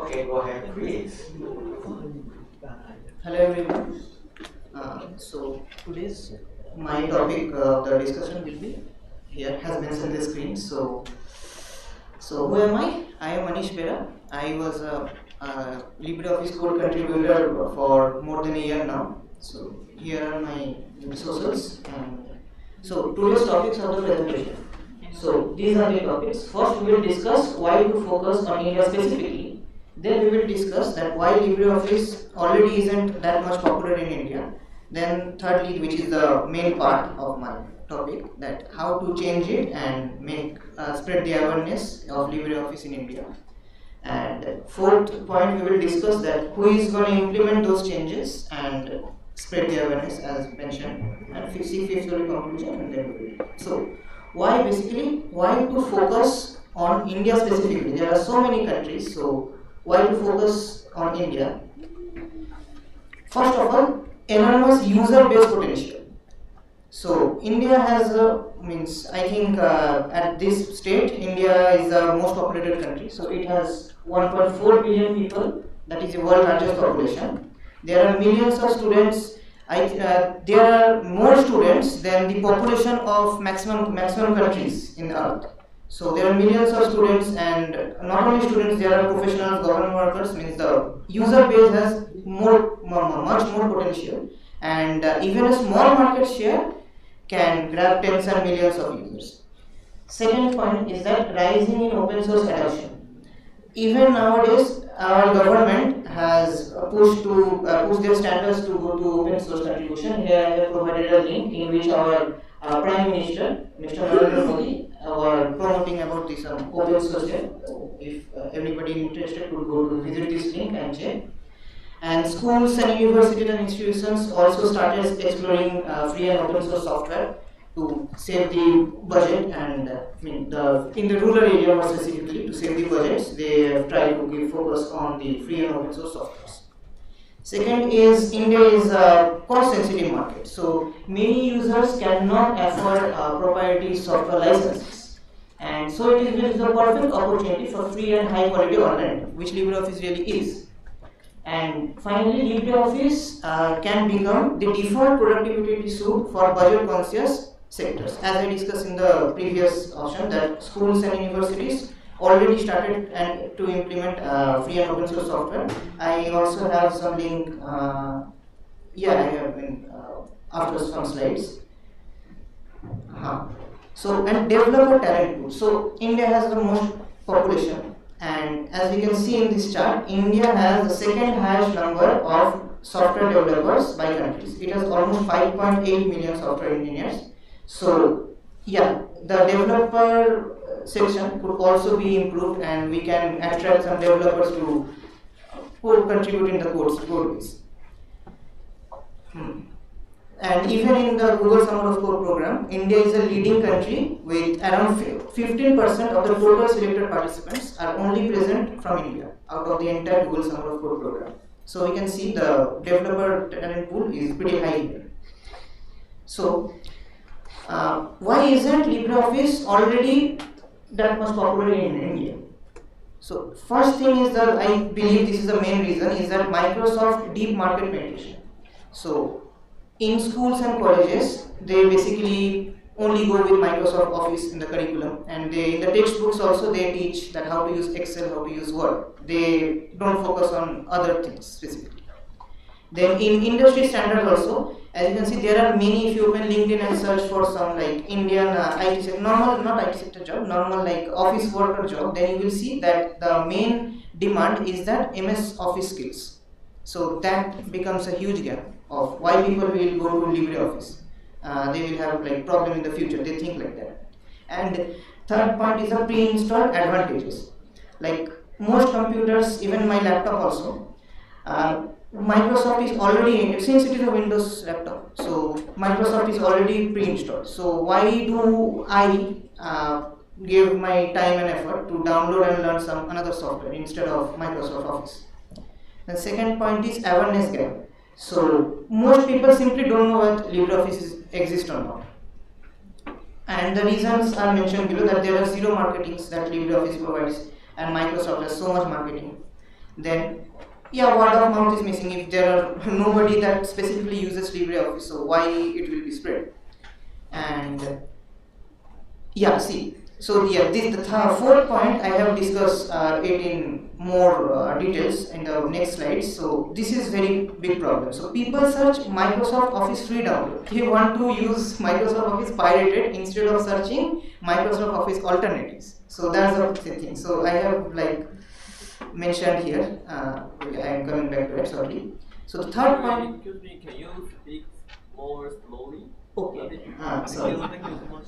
Okay, go ahead, please. Hello everyone. So today's my topic of the discussion will be here has mentioned the screen. So who am I? I am Manish Bera. I was a LibreOffice code contributor for more than a year now. So here are my resources. And so today's topics of the presentation. So these are the topics. First we will discuss why to focus on India specifically. Then we will discuss that why LibreOffice already isn't that much popular in India. Then thirdly, which is the main part of my topic, that how to change it and make spread the awareness of LibreOffice in India. And fourth point, we will discuss that who is going to implement those changes and spread the awareness as mentioned. And fifth will be conclusion, and then we will. So why to focus on India specifically? There are so many countries, so why to focus on India? First of all, enormous user base potential. So India has I think at this state, India is the most populated country. So it has 1.4 billion people. That is the world's largest population. There are millions of students. There are more students than the population of maximum countries in the earth. So there are millions of students, and not only students, there are professionals, government workers. Means the user base has much more potential, and even a small market share can grab tens and millions of users. Second point is that rising in open source adoption. Even nowadays, our government has pushed their standards to go to open source contribution. Here I have provided a link in which our Prime Minister, Mr. Narendra Modi, were promoting about this open source here. If anybody interested could go to visit this link and check. And schools and universities and institutions also started exploring free and open source software to save the budget, and in the rural area more specifically to save the budgets, they have tried to give focus on the free and open source softwares. Second is India is a cost sensitive market, so many users cannot afford proprietary software licenses, and so it is the perfect opportunity for free and high quality alternative, which LibreOffice really is. And finally, LibreOffice can become the default productivity suite for budget conscious sectors. As I discussed in the previous option, that schools and universities already started and to implement free and open source software. I also have some link. I have been after some slides. So, and developer talent pool. So India has the most population, and as we can see in this chart, India has the second highest number of software developers by countries. It has almost 5.8 million software engineers. So yeah, the developer section could also be improved, and we can attract some developers to contribute in the code base. And even in the Google Summer of Code program, India is a leading country with around 15% of the total selected participants are only present from India out of the entire Google Summer of Code program. So we can see the developer talent pool is pretty high here. So why isn't LibreOffice already that much popular in India? So first thing is that I believe this is the main reason is that Microsoft deep market penetration. So in schools and colleges, they basically only go with Microsoft Office in the curriculum, and in the textbooks also they teach that how to use Excel, how to use Word. They don't focus on other things specifically. Then in industry standards also, as you can see, there are many. If you open LinkedIn and search for some like Indian IT sector, not IT sector job, normal like office worker job, then you will see that the main demand is that MS Office skills. So that becomes a huge gap of why people will go to LibreOffice. They will have like problem in the future. They think like that. And third point is the pre-installed advantages. Like most computers, even my laptop also, Microsoft is already, since it is a Windows laptop, so Microsoft is already pre-installed. So why do I give my time and effort to download and learn some another software instead of Microsoft Office? The second point is awareness gap. So most people simply don't know what LibreOffice exists or not. And the reasons are mentioned below, that there are zero marketings that LibreOffice provides, and Microsoft has so much marketing. then yeah, word of mouth is missing. If there are nobody that specifically uses LibreOffice, so why it will be spread? And yeah, see. So yeah, fourth point I have discussed it in more details in the next slides. So this is very big problem. So people search Microsoft Office free download. They want to use Microsoft Office pirated instead of searching Microsoft Office alternatives. So that's the thing. So I have like mentioned here. I am coming back to it. Sorry. So the third point. Excuse me. Can you speak more slowly? Okay. Sorry. Sorry. Thank you so much.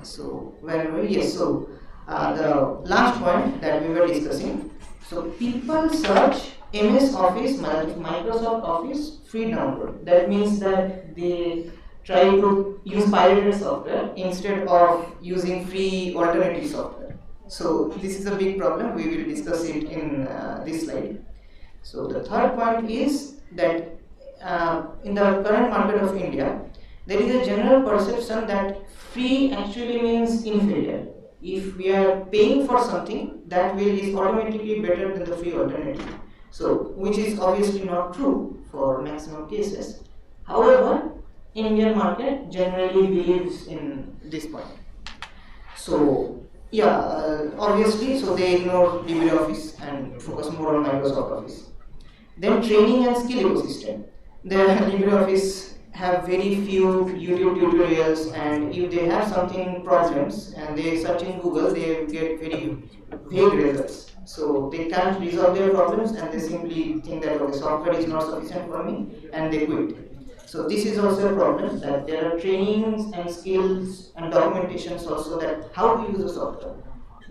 So where were we? Yes. So the last point that we were discussing. So people search MS Office, Microsoft Office free download. That means that they try to use pirated software instead of using free alternative software. So this is a big problem. We will discuss it in this slide. So the third point is that in the current market of India, there is a general perception that free actually means inferior. If we are paying for something, that will is automatically better than the free alternative. So, which is obviously not true for maximum cases. However, Indian market generally believes in this point. So, yeah, obviously, so they ignore LibreOffice and focus more on Microsoft Office. Then training and skill ecosystem. The LibreOffice have very few YouTube tutorials, and if they have something problems and they search in Google, they get very vague results. So they can't resolve their problems and they simply think that okay, software is not sufficient for me and they quit. So this is also a problem that there are trainings and skills and documentations also that how to use the software.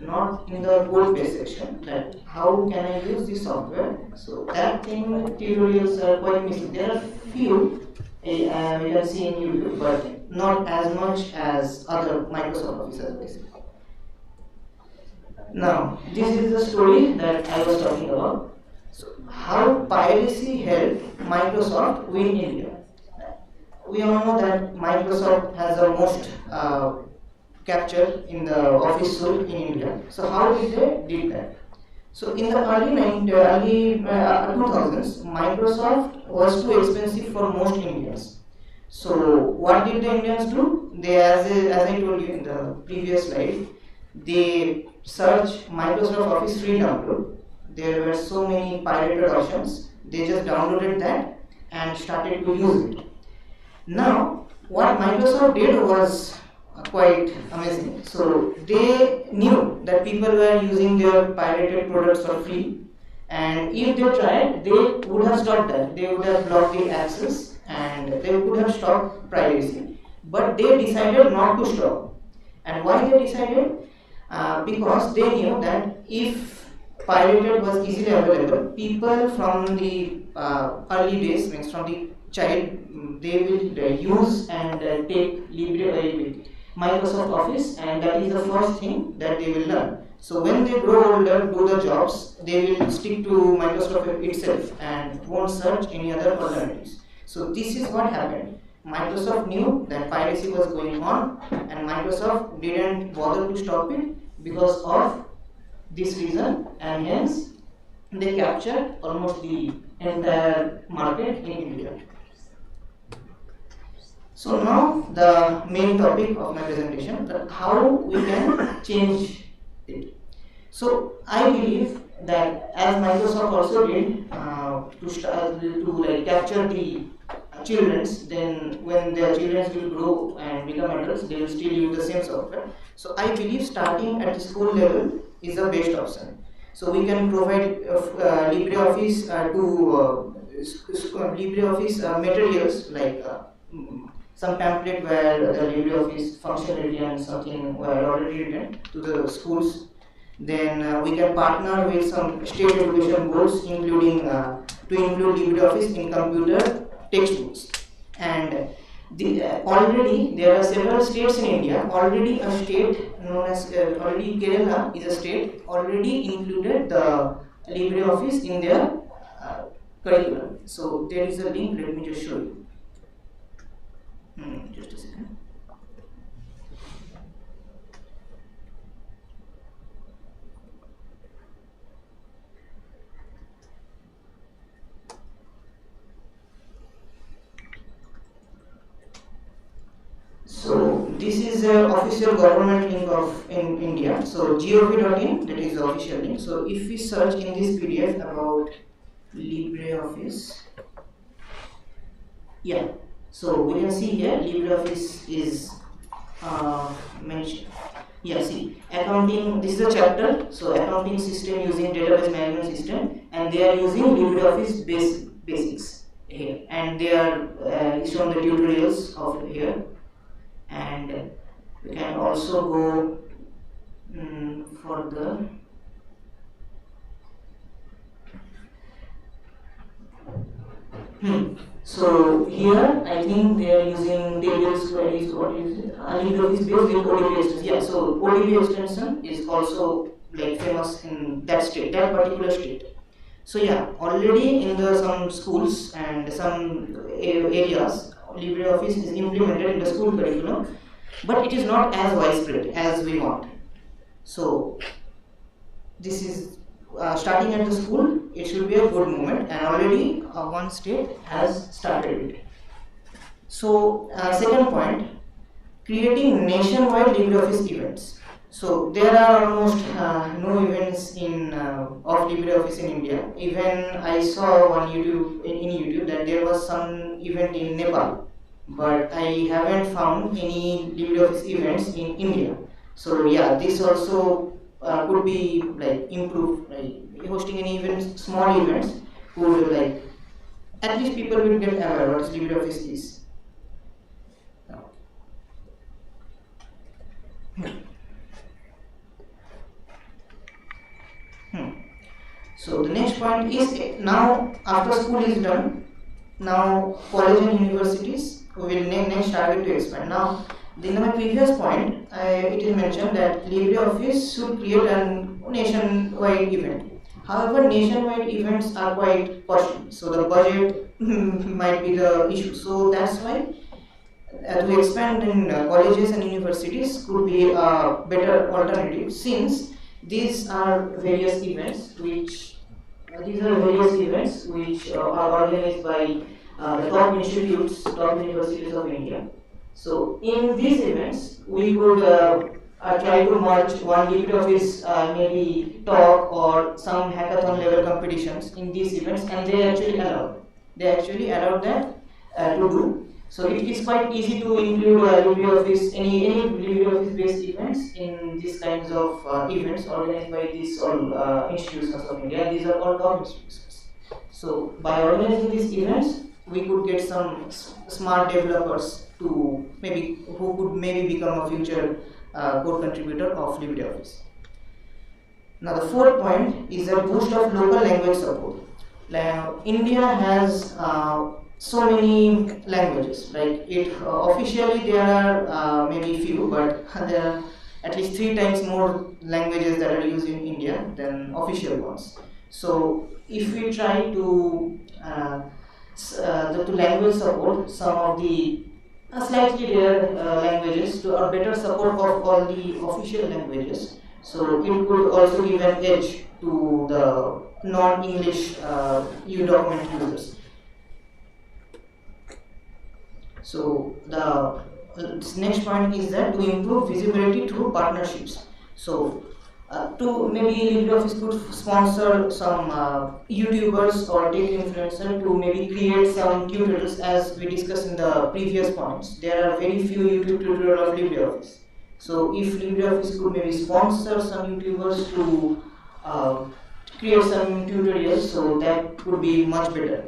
Not in the code base section that how can I use this software. So that thing tutorials are quite missing. There are few you can see in YouTube, but not as much as other Microsoft Office basically. Now this is the story that I was talking about. So how piracy helped Microsoft win India. We all know that Microsoft has the most capture in the office suite in India. So how did they did that? So in the early 2000s, Microsoft was too expensive for most Indians. So what did the Indians do? They, as I told you in the previous slide, they search Microsoft Office free download. There were so many pirated options. They just downloaded that and started to use it. Now, what Microsoft did was quite amazing. So they knew that people were using their pirated products for free, and if they tried, they would have stopped that. They would have blocked the access and they would have stopped piracy. But they decided not to stop. And why they decided? Because they knew that if pirated was easily available, people from the early days, means from the child, they will use and take Microsoft Office, and that is the first thing that they will learn. So when they grow older, do the jobs, they will stick to Microsoft itself and won't search any other alternatives. So this is what happened. Microsoft knew that piracy was going on, and Microsoft didn't bother to stop it because of this reason, and hence they captured almost the entire market in India. So now the main topic of my presentation, that how we can change it. So I believe that as Microsoft also did to capture the childrens, then when their children will grow and become adults, they will still use the same software. So I believe starting at the school level is the best option. So we can provide LibreOffice LibreOffice materials like some template where the LibreOffice functionality and something were already written to the schools. Then we can partner with some state education boards, including to include LibreOffice in computer textbooks. And already there are several states in India. Already a state known as already Kerala is a state already included the LibreOffice in their curriculum. So there is a link. Let me just show you. Just a second. this is the official government link of in India. So gov.in, that is the official link. So if we search in this PDF about LibreOffice, yeah. So we can see here LibreOffice is mentioned. Yeah, see, accounting, this is a chapter, so accounting system using database management system, and they are using LibreOffice basics here, and they are shown the tutorials of here, and we can also go further. So here I think they are using tables, queries, what is it? LibreOffice based with ODB extension. Yeah, so ODB extension is also like famous in that state, that particular state. So yeah, already in the some schools and some areas, LibreOffice is implemented in the school curriculum, but it is not as widespread as we want. So this is starting at the school, it should be a good moment, and already one state has started it. So second point, creating nationwide LibreOffice events. So there are almost no events in of LibreOffice in India. Even I saw one YouTube in YouTube that there was some event in Nepal, but I haven't found any LibreOffice events in India. So yeah, this also could be like improved. Like hosting any events, small events, would like at least people will get aware what LibreOffice is. So the next point is, now after school is done, now college and universities will next target to expand. Now in my previous point, it is mentioned that LibreOffice should create a nationwide event. However, nationwide events are quite costly, so the budget might be the issue. So that's why to expand in colleges and universities could be a better alternative, since these are various events which are organized by the top institutes, top universities of India. So in these events, we could try to merge one LibreOffice maybe talk or some hackathon level competitions in these events, and they actually allowed that to do. So it is quite easy to include LibreOffice, any LibreOffice based events in these kinds of events organized by these all institutions of India. These are all top institutions. So by organizing these events, we could get some smart developers to who could maybe become a future code contributor of LibreOffice. Now the fourth point is a boost of local language support. India has so many languages. Like it officially there are maybe few, but there are at least 3 times more languages that are used in India than official ones. So if we try to language support some of the slightly rare languages to a better support of all the official languages, so it could also give an edge to the non-English document users. So the next point is that to improve visibility through partnerships. So to maybe LibreOffice could sponsor some YouTubers or tech influencers to maybe create some tutorials, as we discussed in the previous points. There are very few YouTube tutorials of LibreOffice. So if LibreOffice could maybe sponsor some YouTubers to create some tutorials, so that would be much better.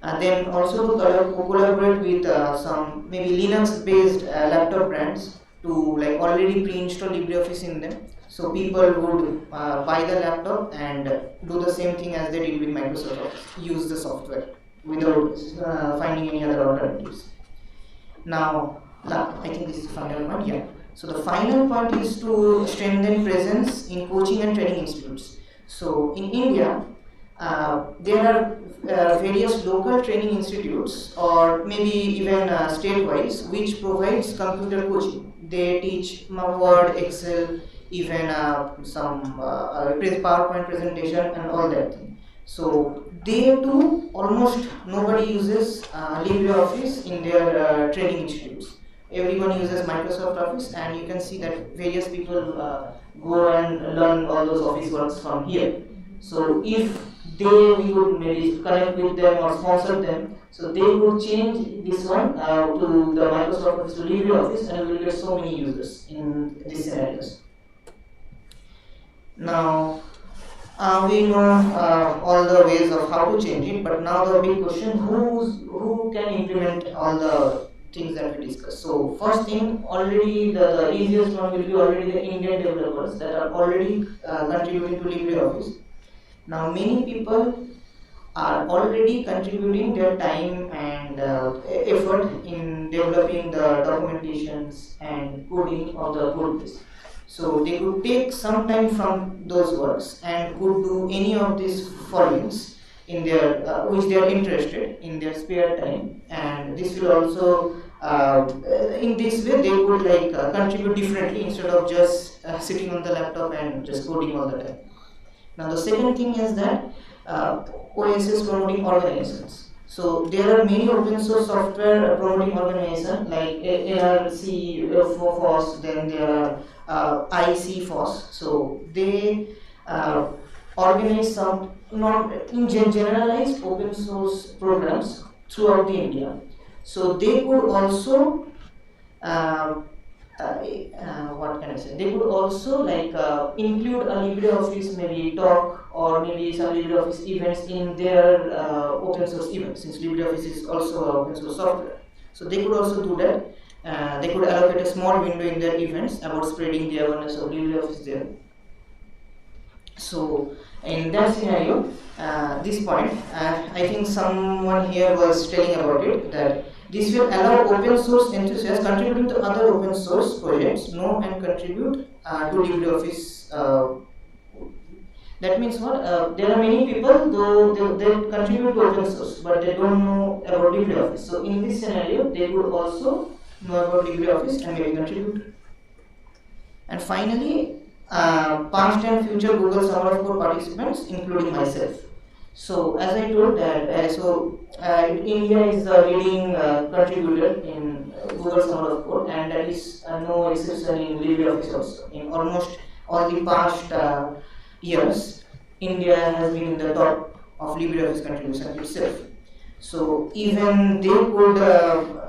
And then also to collaborate with some maybe Linux-based laptop brands to like already pre-install LibreOffice in them, so people would buy the laptop and do the same thing as they did with Microsoft Office, use the software without finding any other alternatives. Now I think this is the final point. Yeah. So the final point is to strengthen presence in coaching and training institutes. So in India, there are various local training institutes or maybe even state-wise which provides computer coaching. They teach Word, Excel, even some PowerPoint presentation and all that thing. So they too, almost nobody uses LibreOffice in their training institutes. everyone uses Microsoft Office, and you can see that various people go and learn all those office works from here. So if we would maybe connect with them or sponsor them, so they would change this one to the Microsoft Office to LibreOffice, and we will get so many users in these scenarios. Now, we know all the ways of how to change it, but now the big question: who can implement all the things that we discussed? So first thing, already the easiest one will be already the Indian developers that are already contributing to LibreOffice. Now many people are already contributing their time and effort in developing the documentations and coding of the code base. So they could take some time from those works and could do any of these followings in their which they are interested in their spare time, and this will also in this way they would like contribute differently instead of just sitting on the laptop and just coding all the time. Now the second thing is that OSS promoting organizations. So there are many open source software promoting organizations like ARC, FOSS, then there are IC FOSS. So they organize some not in generalized open source programs throughout the India. So they could also what can I say? They could also like include a LibreOffice maybe talk or maybe some LibreOffice events in their open source events, since LibreOffice is also open source software. So they could also do that. They could allocate a small window in their events about spreading the awareness of LibreOffice there. So in that scenario, this point, I think someone here was telling about it, that this will allow open source enthusiasts contributing to other open source projects know and contribute to LibreOffice. That means what? There are many people though they contribute to open source, but they don't know about LibreOffice. So in this scenario, they would also know about LibreOffice and maybe contribute. And finally, past and future Google Summer of Code participants, including myself. So as I told that, India is the leading contributor in Google Summer of Code, and that is no exception in LibreOffice also. In almost all the past years, India has been in the top of LibreOffice contribution itself. So even they could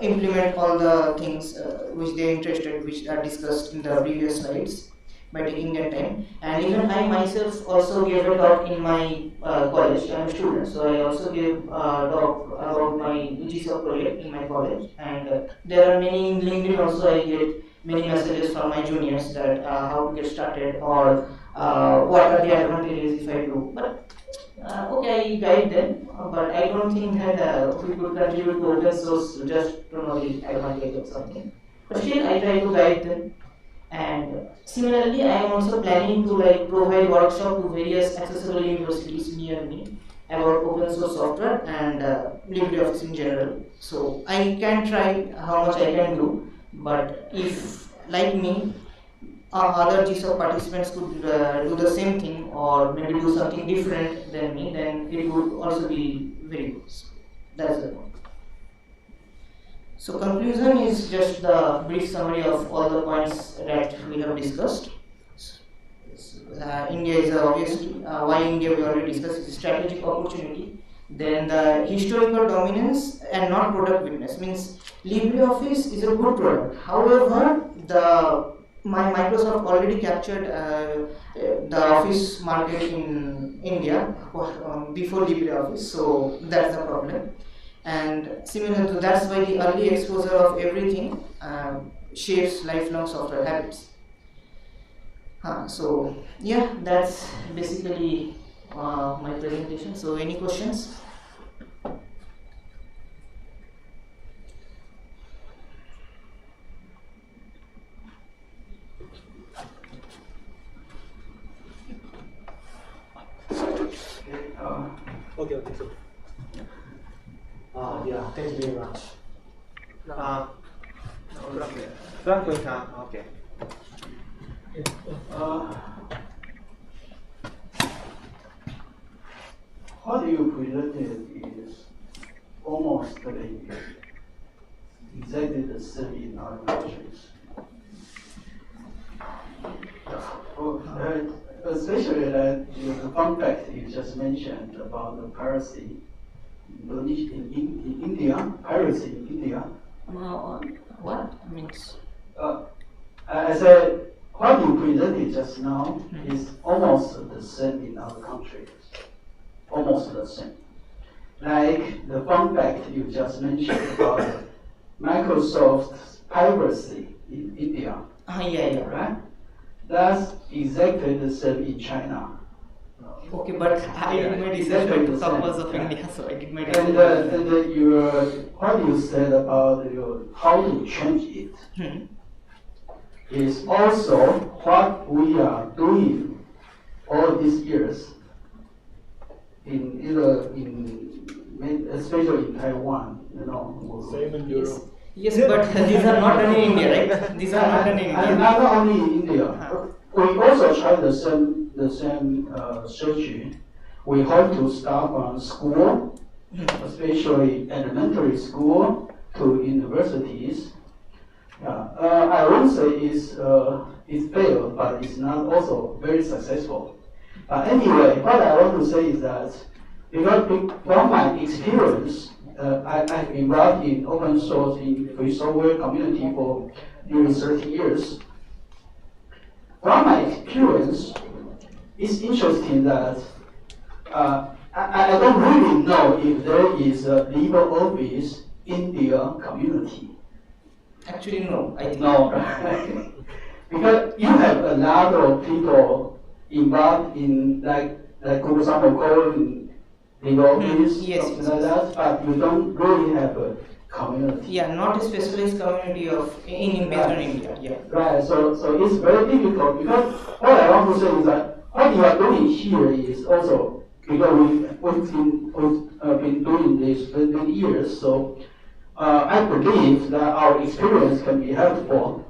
implement all the things which they are interested, which are discussed in the previous slides, by taking their time. And even I myself also gave a talk in my college. I am a student, so I also gave a talk about my GSOC project in my college. And there are many in LinkedIn also. I get many messages from my juniors that how to get started or what are the advantages if I do. But okay, I guide them, but I don't think that we could contribute to open source just to know the advantage of something. But still, I try to guide them. And similarly, I am also planning to like provide workshop to various accessible universities near me about open source software and LibreOffice in general. So I can try how much I can do, but if like me, other GSOC participants could do the same thing or maybe do something different than me, then it would also be very good. That's the point. So conclusion is just the brief summary of all the points that we have discussed. India is obviously, why India we already discussed, is a strategic opportunity. Then the historical dominance and not product weakness, means LibreOffice is a good product. However, my Microsoft already captured the office market in India before LibreOffice, so that's the problem. And similar to that's why the early exposure of everything shapes lifelong software habits. So yeah, that's basically my presentation. So any questions? Okay, so. Yeah, thank you very much. Frank will come. Okay. What you presented is almost like exactly the same in other countries. Especially that the fun fact you just mentioned about the piracy in India, piracy in India. What means? I said what you presented just now is almost the same in other countries. Almost the same. Like the fun fact you just mentioned about Microsoft's piracy in India. Yeah. Right? That's exactly the same in China. Okay, but I did my research on the purpose of India, so I did my research. And what you said about how to change it is also what we are doing all these years especially in Taiwan, Same in Europe. Yes, but these are not done in India, right? These are not done in India. Not only in India. We also try the same strategy. We hope to start from school, especially elementary school to universities. I won't say it failed, but it's not also very successful. Anyway, what I want to say is that because from my experience, I've been involved in open source in free software community for nearly 30 years. From my experience, it's interesting that I don't really know if there is a LibreOffice India community. Actually, no. I think No, because you have a lot of people involved in like Google Summer Code and LibreOffice, something like that, but you don't really have a community. Yeah, not a specialized community of in based on India. Yeah. Right. So it's very difficult because what I want to say is that what you are doing here is also because we've been doing this for many years. So I believe that our experience can be helpful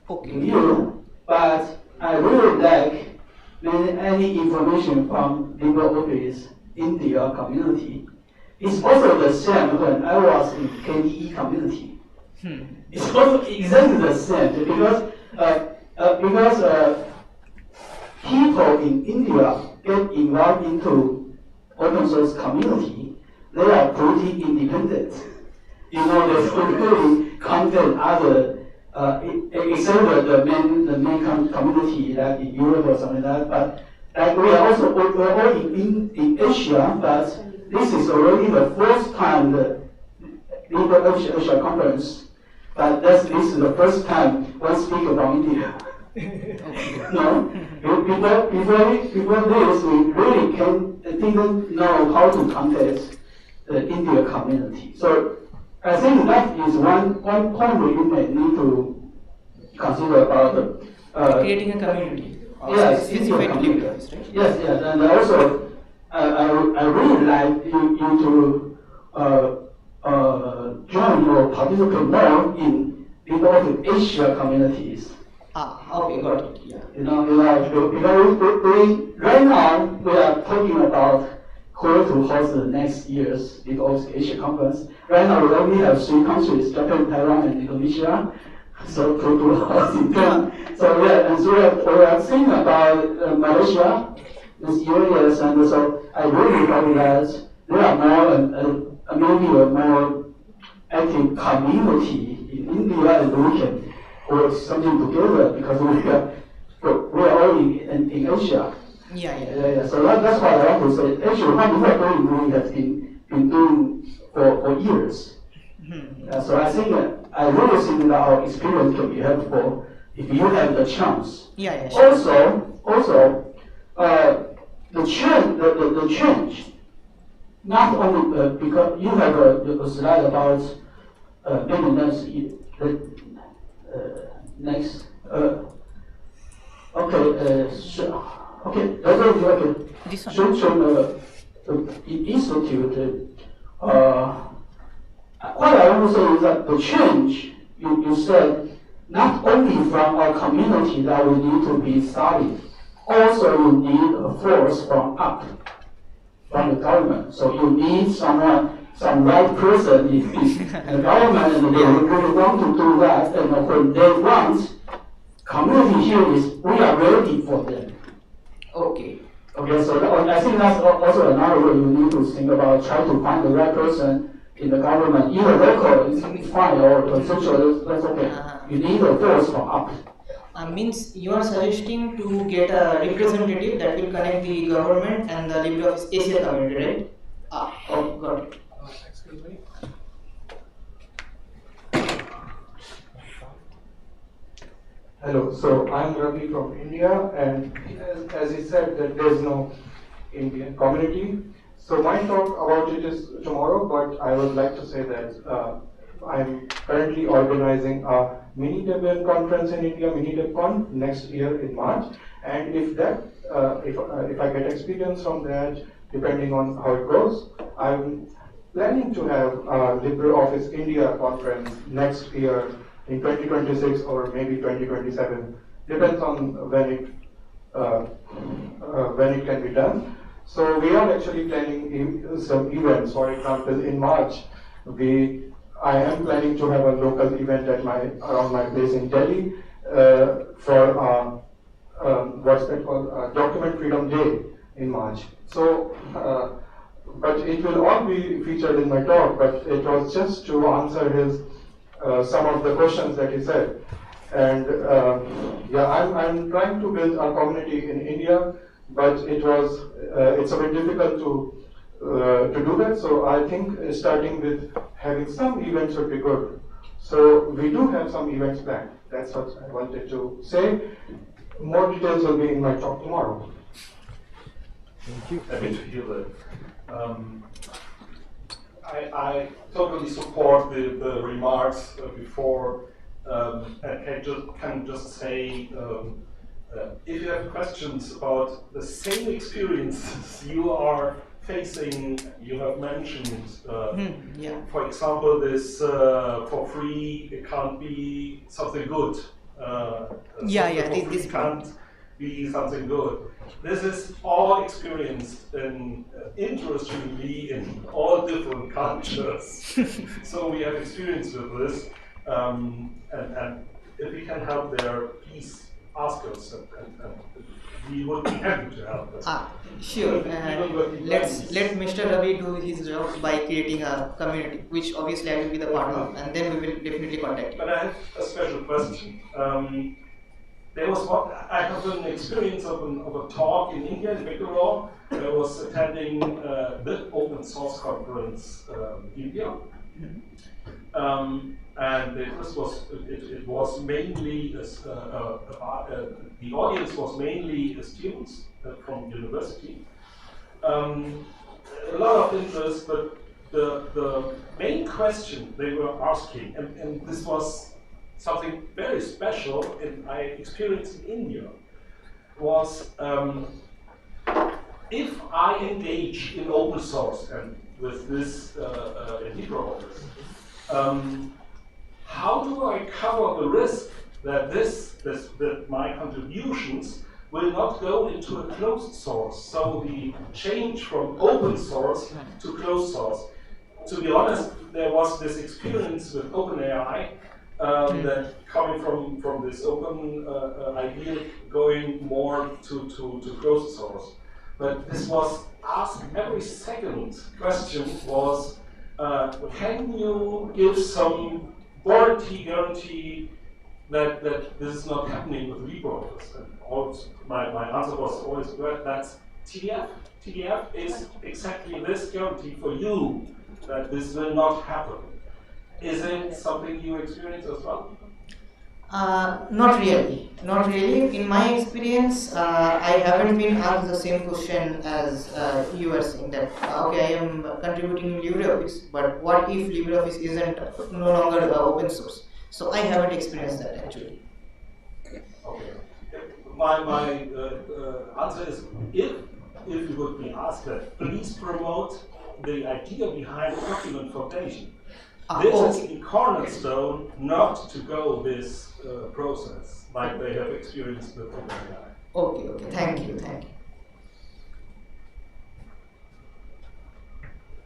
to you, but I really like any information from LibreOffice India community. It's also the same when I was in KDE community. It's also exactly the same because people in India get involved into open source community. They are pretty independent. They don't really contact other, except the main community like in Europe or something like that. But like we're all in Asia, but this is already the first time the LibreOffice conference. But this is the first time one speaker from India. No, before this, we really didn't know how to contact the India community. So I think that is one point we may need to consider about creating a community. Yes, specific LibreOffice, right? Yes, and also I really like you to join or participate more in LibreOffice Asia communities. Okay, got it. Yeah. Because right now we are talking about where to host the next year's LibreOffice Asia conference. Right now we only have 3 countries: Japan, Taiwan, and Indonesia. So to host in them. So yeah, and so we are thinking about Malaysia this year, yes, and so I really hope that there are more maybe a more active community in India, and we can work something together because we are all in Asia. Yeah. So that's what I want to say. Actually, what we are doing has been doing for years. So I think I really think that our experience can be helpful if you have the chance. Yeah, sure. Also, the change, not only because you have a slide about maybe next. Okay, that's okay. This one. Institute. What I want to say is that the change you said not only from our community that we need to be solid, also you need a force from up, from the government. So you need someone some right person in the government, and they really want to do that, and when they want, community here is, we are ready for them. Okay. Okay, so I think that's also another way you need to think about, try to find the right person in the government, either local, it's fine, or social, that's okay. You need a voice from up. Means you are suggesting to get a representative that will connect the government and the LibreOffice Asia community, right? Oh, got it. Excuse me. Hello, so I'm Ravi from India, and as he said that there's no Indian community. So my talk about it is tomorrow, but I would like to say that I'm currently organizing a mini Debian conference in India, mini DebCon, next year in March. And if I get experience from that, depending on how it goes, I'm planning to have a LibreOffice India conference next year in 2026 or maybe 2027. Depends on when it can be done. So we are actually planning some events. For example, in March, I am planning to have a local event at around my place in Delhi for what's that called? Document Freedom Day in March. So, but it will all be featured in my talk. But it was just to answer his some of the questions that he said. And yeah, I'm trying to build a community in India, but it's a bit difficult to do that. So I think starting with having some events would be good. So we do have some events planned. That's what I wanted to say. More details will be in my talk tomorrow. Thank you. Happy to hear that. I totally support the remarks before. I can just say, if you have questions about the same experiences you are facing, you have mentioned, for example, this for free, it can't be something good. This can't be something good. This is all experienced in, interestingly, in all different cultures. So we have experience with this, and if we can help there, please ask us, and we would be happy to help them. Sure. Let Mr. Ravi do his job by creating a community, which obviously I will be the part of, and then we will definitely contact you. But I have a special question. I have an experience of a talk in India, in Bangalore. I was attending the open source conference India. And it was mainly, the audience was mainly students from university. A lot of interest, but the main question they were asking, and this was something very special, and I experienced in India, was if I engage in open source and with this LibreOffice, how do I cover the risk that that my contributions will not go into a closed source? So the change from open source to closed source. To be honest, there was this experience with OpenAI that coming from this open idea going more to closed source. But this was asked every second question was, can you give some guarantee that this is not happening with LibreOffice? And my answer was always, well, that's TDF. TDF is exactly this guarantee for you that this will not happen. Is it something you experience as well? Not really. Not really. In my experience, I haven't been asked the same question as you are saying that, okay, I am contributing in LibreOffice, but what if LibreOffice isn't no longer open source? So I haven't experienced that actually. Okay. My answer is, if you would be asked that, please promote the idea behind document foundation. This is the cornerstone not to go this process like they have experienced with OpenAI. Okay, thank you.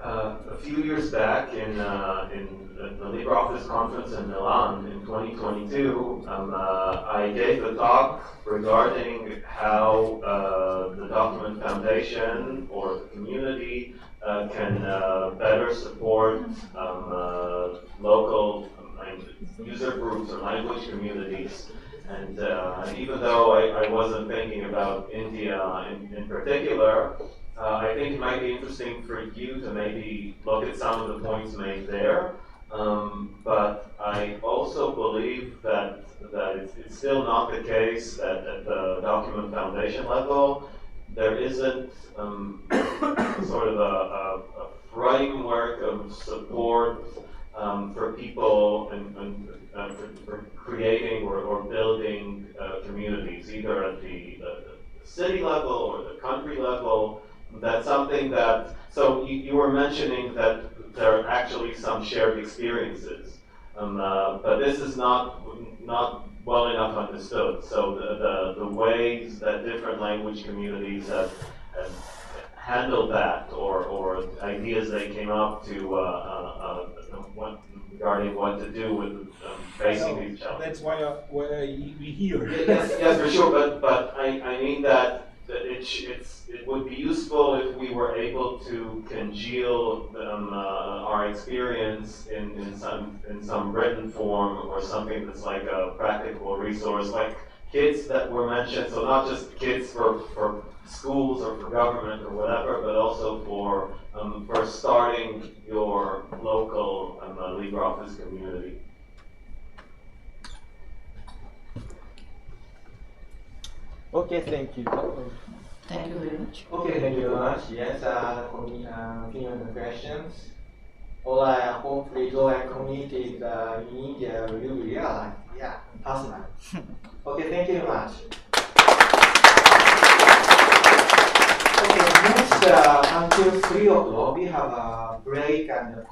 A few 2 years back in the LibreOffice conference in Milan in 2022, I gave a talk regarding how the Document Foundation or the community can better support local user groups or language communities. And even though I wasn't thinking about India in particular, I think it might be interesting for you to maybe look at some of the points made there. But I also believe that it's still not the case that at the Document Foundation level, there isn't sort of a framework of support for people and for creating or building communities, either at the city level or the country level. That's something that, so you were mentioning that there are actually some shared experiences, but this is not well enough understood. So the ways that different language communities have handled that, or ideas they came up to regarding what to do with facing these challenges. That's why we here. Yes, for sure. But I mean that it would be useful if we were able to congeal our experience in some written form or something that's like a practical resource, like kits that were mentioned. So not just kits for schools or for government or whatever, but also for starting your local LibreOffice community. Okay, thank you. Thank you very much. Okay, thank you very much. Yes, for me, few questions. All hopefully global communities in India will realize, yeah, personal. Okay, thank you very much. Okay, next until 3 o'clock we have a break and